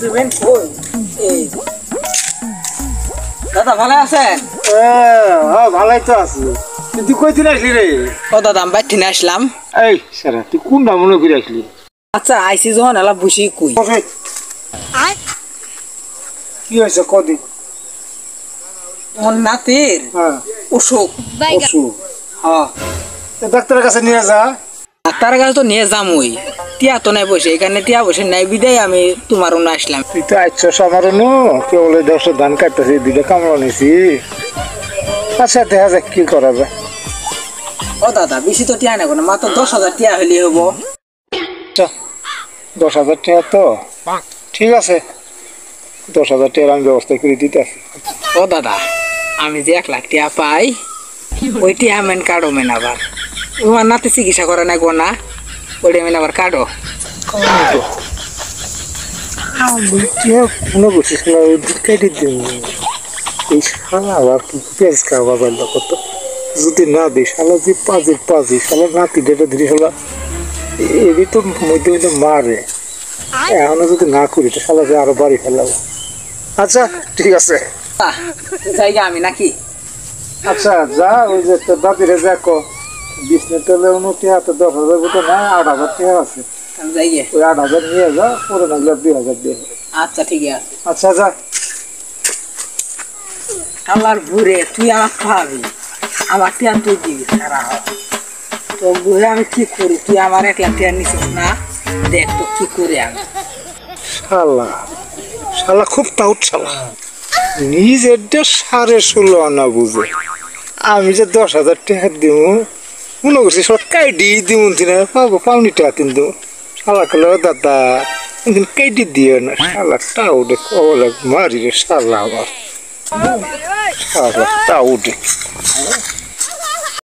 দিবেন কই এই দাদা ভালো আছেন? হ্যাঁ ভালোই তো আছি। তুই কই দিন আসলি রে? ও দাদা আমি বাইরে থেকে আসলাম। এই সারা তুই কোন না মনে করে আসলি? আচ্ছা আইসি যখন এলা বসি কই কি হয়েছে কদিন? ওর নাতির হ্যাঁ অসুখ। অসুখ? হ্যাঁ ডাক্তারের কাছে নিয়ে যা। ডাক্তারের কাছে তো নিয়ে যাম ওই টিয়া তো নাই বসে এখানে টিয়া বসে নাই বিদায় আমি তোমার অন্য আসলাম। তুই তো আইছস আমার নো কেউ বলে 10 ধান কাটতেছি দুইটা কামড়া নিছি। আচ্ছা দেখা যাক কি করাবে। ও দাদা বেশি তো টিয়া নেব না মাত্র 10,000 টিয়া হলে হবো। 10,000 টাকা তো ঠিক আছে, 10,000 টাকার আমি ব্যবস্থা করে দিতেছি। ও দাদা আমি যে 1 লাখ টিয়া পাই ওই টিয়া মেন কার্ডও মেন আবার তোমার নাতি চিকিৎসা করে নাই গো না ওইটা মেন আবার কার্ডও মনে করছিস কেটে দিন এই শালা আবার পেঁয়াজ খাওয়া বন্ধ করতো যদি না দিই শালা যে পাজি শালা নাতি ডেটা ধরে শালা এরই তো মধ্যে মধ্যে মারে। এখনো যদি না করি তো শালা যে আরো বাড়ি ফেলাবো। আচ্ছা ঠিক আছে জায়গা আমি নাকি আচ্ছা যা ওই যে তোর দাদিরে দেখো বিষ্ণু তেলে উন্নতি হাতে 10,000 মতো না 8,000 টাকা আছে জায়গা ওই 8,000 নিয়ে যা পরে না 2,000 দিয়ে। আচ্ছা ঠিক আছে। আচ্ছা যা। আমার ঘুরে তুই আমার খাওয়াবি আমার টিয়া তুই দিবি সারা তো ঘুরে আমি কি করি তুই আমার 1 লাখ টিয়া নিছিস না দেখ তো কি করে আমি শালা শালা খুব টাউট শালা নিজের 16.5 আনা বুঝে আমি যে 10,000 টাকা দিব মনে করছি সব কাইডি দিব না পাবো পাওনি টাকা কিন্তু শালা খেলো দাদা কাইডি দিও না শালা টাউটে কবলে মারি রে শালা আবার শালা টাউটে